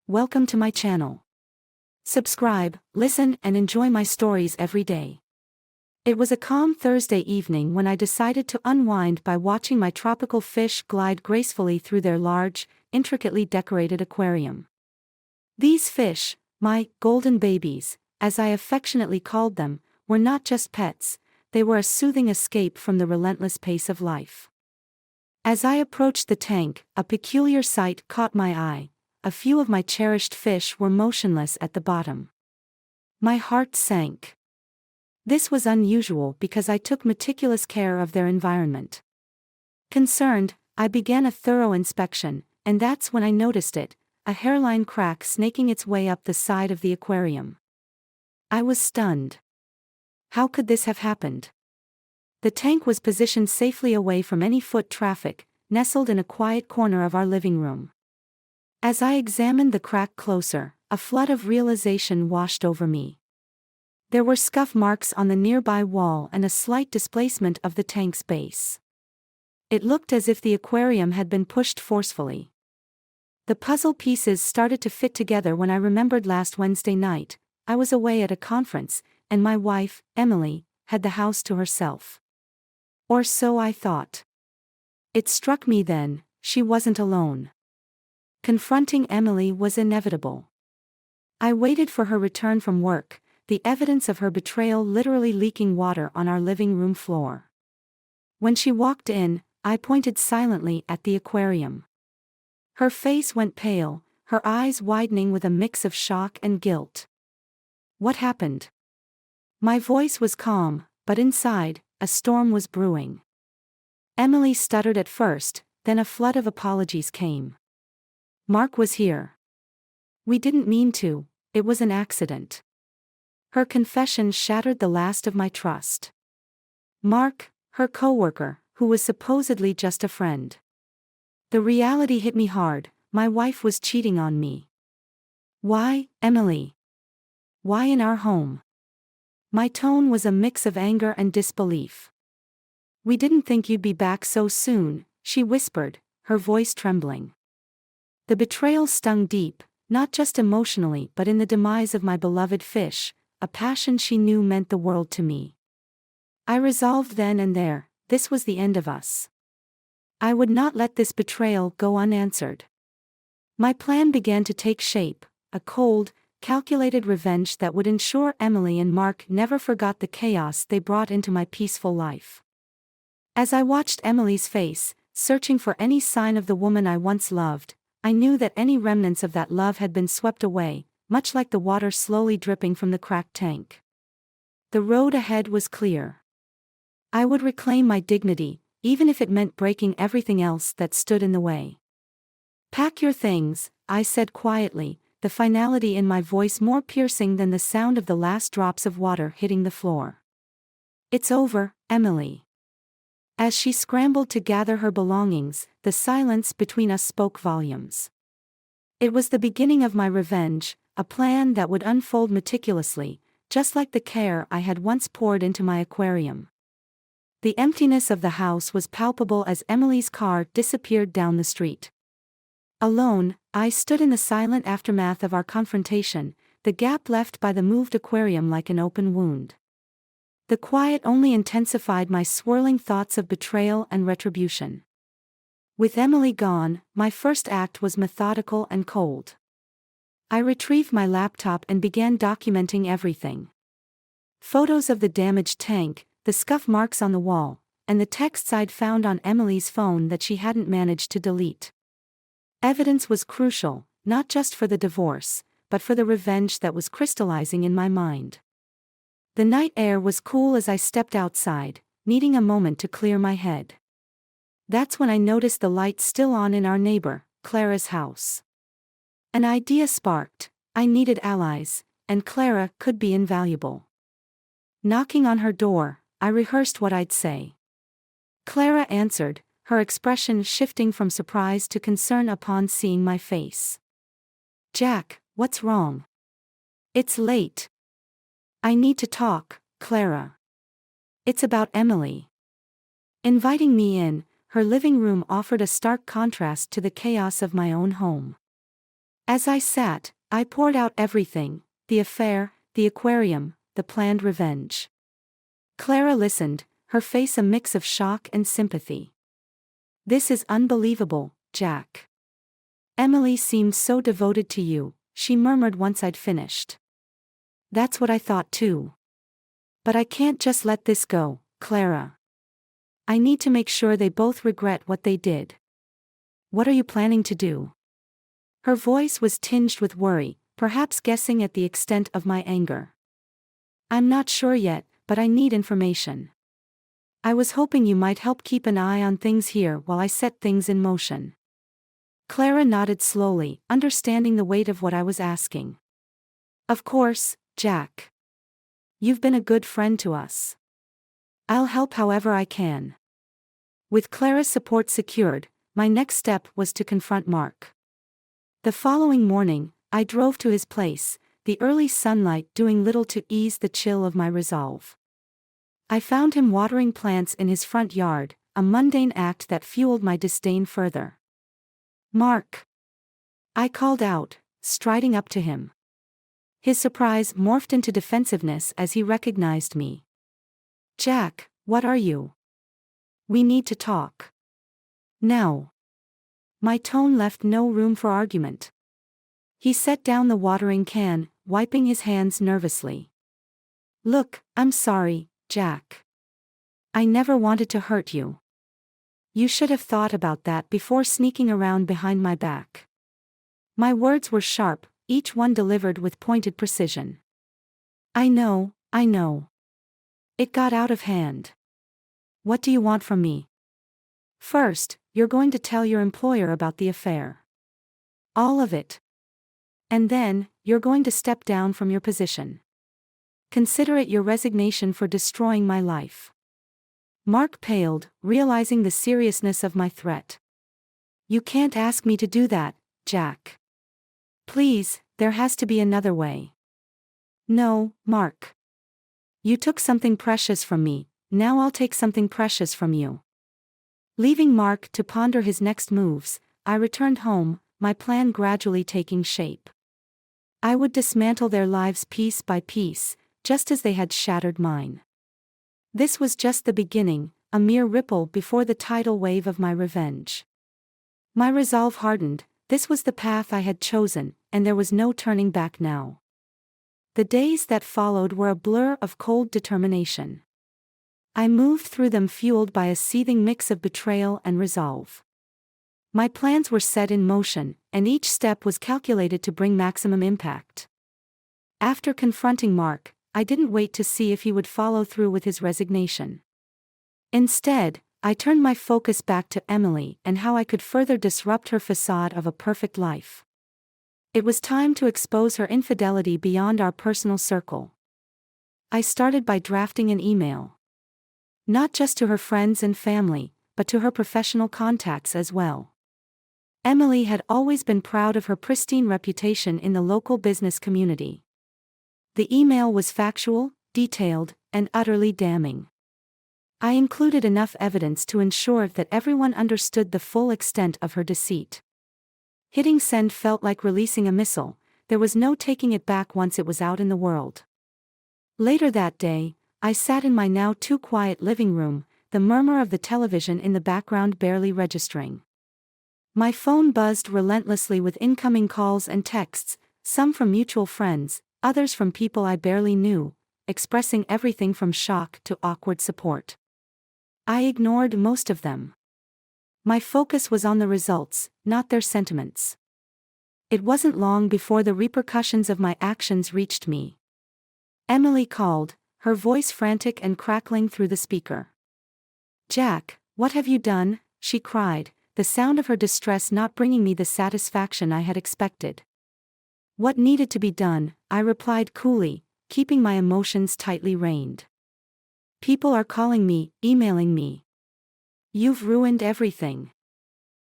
Welcome to my channel. Subscribe, listen, and enjoy my stories every day. It was a calm Thursday evening when I decided to unwind by watching my tropical fish glide gracefully through their large, intricately decorated aquarium. These fish, my golden babies, as I affectionately called them, were not just pets, they were a soothing escape from the relentless pace of life. As I approached the tank, a peculiar sight caught my eye. A few of my cherished fish were motionless at the bottom. My heart sank. This was unusual because I took meticulous care of their environment. Concerned, I began a thorough inspection, and that's when I noticed it, a hairline crack snaking its way up the side of the aquarium. I was stunned. How could this have happened? The tank was positioned safely away from any foot traffic, nestled in a quiet corner of our living room. As I examined the crack closer, a flood of realization washed over me. There were scuff marks on the nearby wall and a slight displacement of the tank's base. It looked as if the aquarium had been pushed forcefully. The puzzle pieces started to fit together when I remembered last Wednesday night, I was away at a conference, and my wife, Emily, had the house to herself. Or so I thought. It struck me then, she wasn't alone. Confronting Emily was inevitable. I waited for her return from work, the evidence of her betrayal literally leaking water on our living room floor. When she walked in, I pointed silently at the aquarium. Her face went pale, her eyes widening with a mix of shock and guilt. What happened? My voice was calm, but inside, a storm was brewing. Emily stuttered at first, then a flood of apologies came. Mark was here. We didn't mean to, it was an accident. Her confession shattered the last of my trust. Mark, her coworker, who was supposedly just a friend. The reality hit me hard, my wife was cheating on me. Why, Emily? Why in our home? My tone was a mix of anger and disbelief. We didn't think you'd be back so soon, she whispered, her voice trembling. The betrayal stung deep, not just emotionally but in the demise of my beloved fish, a passion she knew meant the world to me. I resolved then and there, this was the end of us. I would not let this betrayal go unanswered. My plan began to take shape, a cold, calculated revenge that would ensure Emily and Mark never forgot the chaos they brought into my peaceful life. As I watched Emily's face, searching for any sign of the woman I once loved, I knew that any remnants of that love had been swept away, much like the water slowly dripping from the cracked tank. The road ahead was clear. I would reclaim my dignity, even if it meant breaking everything else that stood in the way. Pack your things, I said quietly, the finality in my voice more piercing than the sound of the last drops of water hitting the floor. It's over, Emily. As she scrambled to gather her belongings, the silence between us spoke volumes. It was the beginning of my revenge, a plan that would unfold meticulously, just like the care I had once poured into my aquarium. The emptiness of the house was palpable as Emily's car disappeared down the street. Alone, I stood in the silent aftermath of our confrontation, the gap left by the moved aquarium like an open wound. The quiet only intensified my swirling thoughts of betrayal and retribution. With Emily gone, my first act was methodical and cold. I retrieved my laptop and began documenting everything. Photos of the damaged tank, the scuff marks on the wall, and the texts I'd found on Emily's phone that she hadn't managed to delete. Evidence was crucial, not just for the divorce, but for the revenge that was crystallizing in my mind. The night air was cool as I stepped outside, needing a moment to clear my head. That's when I noticed the light still on in our neighbor, Clara's house. An idea sparked, I needed allies, and Clara could be invaluable. Knocking on her door, I rehearsed what I'd say. Clara answered, her expression shifting from surprise to concern upon seeing my face. Jack, what's wrong? It's late. I need to talk, Clara. It's about Emily. Inviting me in, her living room offered a stark contrast to the chaos of my own home. As I sat, I poured out everything: the affair, the aquarium, the planned revenge. Clara listened, her face a mix of shock and sympathy. "This is unbelievable, Jack. Emily seemed so devoted to you," she murmured once I'd finished. "That's what I thought too. But I can't just let this go, Clara. I need to make sure they both regret what they did." "What are you planning to do?" Her voice was tinged with worry, perhaps guessing at the extent of my anger. "I'm not sure yet, but I need information. I was hoping you might help keep an eye on things here while I set things in motion." Clara nodded slowly, understanding the weight of what I was asking. "Of course, Jack. You've been a good friend to us. I'll help however I can." With Clara's support secured, my next step was to confront Mark. The following morning, I drove to his place, the early sunlight doing little to ease the chill of my resolve. I found him watering plants in his front yard, a mundane act that fueled my disdain further. "Mark!" I called out, striding up to him. His surprise morphed into defensiveness as he recognized me. "Jack, what are you? We need to talk. Now." My tone left no room for argument. He set down the watering can, wiping his hands nervously. "Look, I'm sorry, Jack. I never wanted to hurt you. You should have thought about that before sneaking around behind my back." My words were sharp, each one delivered with pointed precision. I know. It got out of hand. What do you want from me?" "First, you're going to tell your employer about the affair. All of it. And then, you're going to step down from your position. Consider it your resignation for destroying my life." Mark paled, realizing the seriousness of my threat. "You can't ask me to do that, Jack. Please, there has to be another way." "No, Mark. You took something precious from me, now I'll take something precious from you." Leaving Mark to ponder his next moves, I returned home, my plan gradually taking shape. I would dismantle their lives piece by piece, just as they had shattered mine. This was just the beginning, a mere ripple before the tidal wave of my revenge. My resolve hardened, this was the path I had chosen, and there was no turning back now. The days that followed were a blur of cold determination. I moved through them fueled by a seething mix of betrayal and resolve. My plans were set in motion, and each step was calculated to bring maximum impact. After confronting Mark, I didn't wait to see if he would follow through with his resignation. Instead, I turned my focus back to Emily and how I could further disrupt her facade of a perfect life. It was time to expose her infidelity beyond our personal circle. I started by drafting an email. Not just to her friends and family, but to her professional contacts as well. Emily had always been proud of her pristine reputation in the local business community. The email was factual, detailed, and utterly damning. I included enough evidence to ensure that everyone understood the full extent of her deceit. Hitting send felt like releasing a missile, there was no taking it back once it was out in the world. Later that day, I sat in my now too quiet living room, the murmur of the television in the background barely registering. My phone buzzed relentlessly with incoming calls and texts, some from mutual friends, others from people I barely knew, expressing everything from shock to awkward support. I ignored most of them. My focus was on the results, not their sentiments. It wasn't long before the repercussions of my actions reached me. Emily called, her voice frantic and crackling through the speaker. "Jack, what have you done?" she cried, the sound of her distress not bringing me the satisfaction I had expected. "What needed to be done," I replied coolly, keeping my emotions tightly reined. "People are calling me, emailing me. You've ruined everything."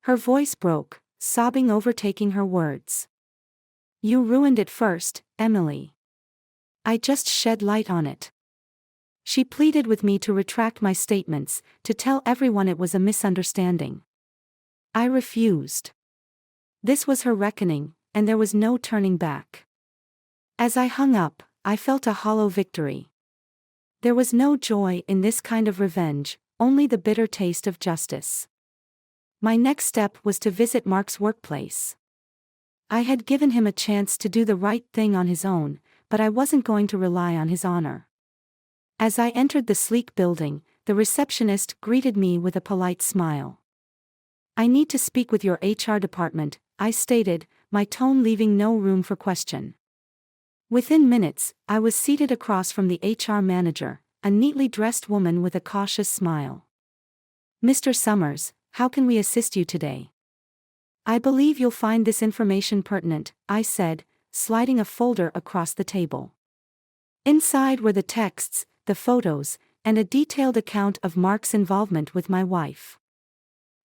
Her voice broke, sobbing overtaking her words. "You ruined it first, Emily. I just shed light on it." She pleaded with me to retract my statements, to tell everyone it was a misunderstanding. I refused. This was her reckoning, and there was no turning back. As I hung up, I felt a hollow victory. There was no joy in this kind of revenge, only the bitter taste of justice. My next step was to visit Mark's workplace. I had given him a chance to do the right thing on his own, but I wasn't going to rely on his honor. As I entered the sleek building, the receptionist greeted me with a polite smile. "I need to speak with your HR department," I stated, my tone leaving no room for question. Within minutes, I was seated across from the HR manager, a neatly dressed woman with a cautious smile. "Mr. Summers, how can we assist you today?" "I believe you'll find this information pertinent," I said, sliding a folder across the table. Inside were the texts, the photos, and a detailed account of Mark's involvement with my wife.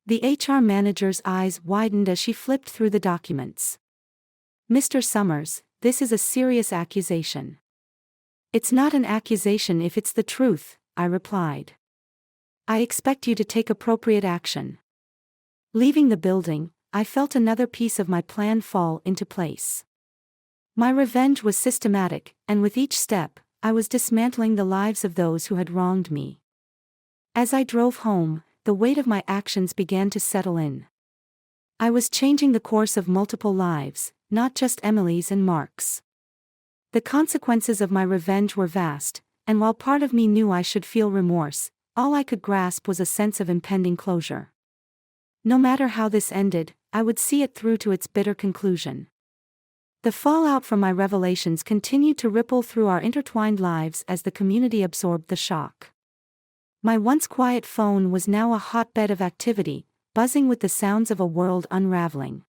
The HR manager's eyes widened as she flipped through the documents. "Mr. Summers, this is a serious accusation." "It's not an accusation if it's the truth," I replied. "I expect you to take appropriate action." Leaving the building, I felt another piece of my plan fall into place. My revenge was systematic, and with each step, I was dismantling the lives of those who had wronged me. As I drove home, the weight of my actions began to settle in. I was changing the course of multiple lives, not just Emily's and Mark's. The consequences of my revenge were vast, and while part of me knew I should feel remorse, all I could grasp was a sense of impending closure. No matter how this ended, I would see it through to its bitter conclusion. The fallout from my revelations continued to ripple through our intertwined lives as the community absorbed the shock. My once quiet phone was now a hotbed of activity, buzzing with the sounds of a world unraveling.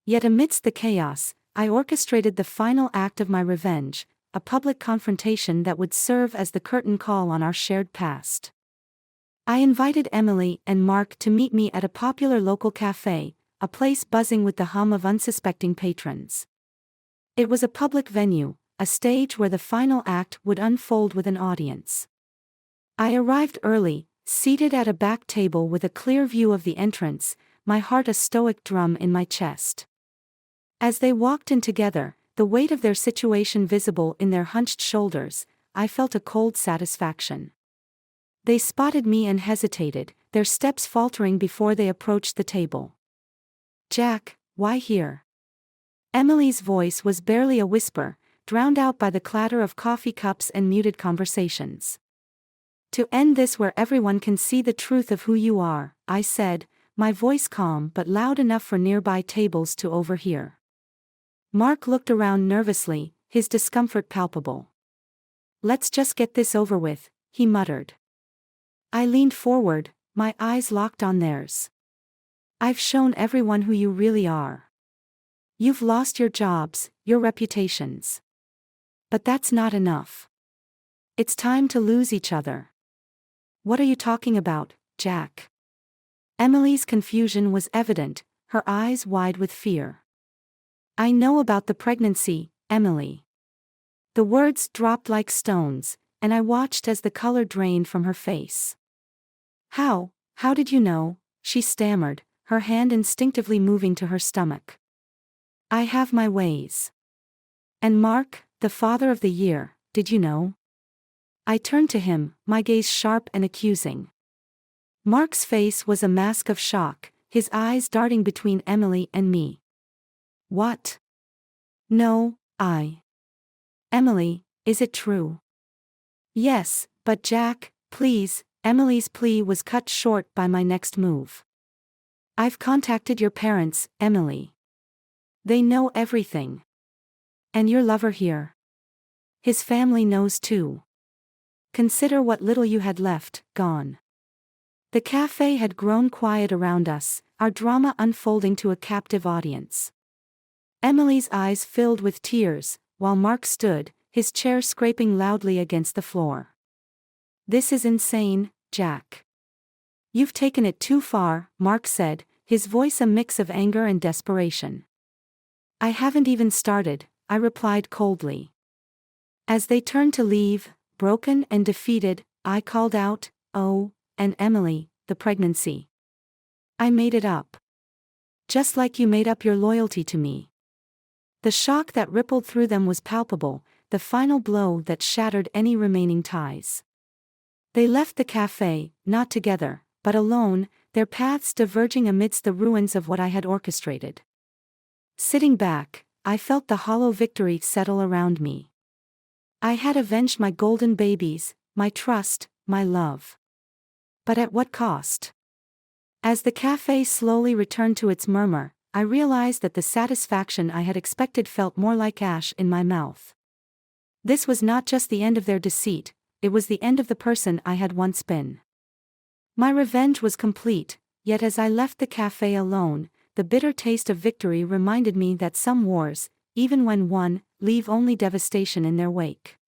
Yet amidst the chaos, I orchestrated the final act of my revenge, a public confrontation that would serve as the curtain call on our shared past. I invited Emily and Mark to meet me at a popular local cafe, a place buzzing with the hum of unsuspecting patrons. It was a public venue, a stage where the final act would unfold with an audience. I arrived early, seated at a back table with a clear view of the entrance, my heart a stoic drum in my chest. As they walked in together, the weight of their situation visible in their hunched shoulders, I felt a cold satisfaction. They spotted me and hesitated, their steps faltering before they approached the table. "Jack, why here?" Emily's voice was barely a whisper, drowned out by the clatter of coffee cups and muted conversations. "To end this where everyone can see the truth of who you are," I said, my voice calm but loud enough for nearby tables to overhear. Mark looked around nervously, his discomfort palpable. "Let's just get this over with," he muttered. I leaned forward, my eyes locked on theirs. "I've shown everyone who you really are. You've lost your jobs, your reputations. But that's not enough. It's time to lose each other." "What are you talking about, Jack?" Emily's confusion was evident, her eyes wide with fear. "I know about the pregnancy, Emily." The words dropped like stones, and I watched as the color drained from her face. How did you know?" she stammered, her hand instinctively moving to her stomach. "I have my ways." "And Mark, the father of the year, did you know?" I turned to him, my gaze sharp and accusing. Mark's face was a mask of shock, his eyes darting between Emily and me. "What?" "No, Emily, is it true?" "Yes, but Jack, please." Emily's plea was cut short by my next move. "I've contacted your parents, Emily. They know everything. And your lover here. His family knows too. Consider what little you had left, gone." The cafe had grown quiet around us, our drama unfolding to a captive audience. Emily's eyes filled with tears, while Mark stood, his chair scraping loudly against the floor. "This is insane, Jack. You've taken it too far," Mark said, his voice a mix of anger and desperation. "I haven't even started," I replied coldly. As they turned to leave, broken and defeated, I called out, "Oh, and Emily, the pregnancy. I made it up. Just like you made up your loyalty to me." The shock that rippled through them was palpable, the final blow that shattered any remaining ties. They left the cafe, not together, but alone, their paths diverging amidst the ruins of what I had orchestrated. Sitting back, I felt the hollow victory settle around me. I had avenged my golden babies, my trust, my love. But at what cost? As the cafe slowly returned to its murmur, I realized that the satisfaction I had expected felt more like ash in my mouth. This was not just the end of their deceit, it was the end of the person I had once been. My revenge was complete, yet as I left the cafe alone, the bitter taste of victory reminded me that some wars, even when won, leave only devastation in their wake.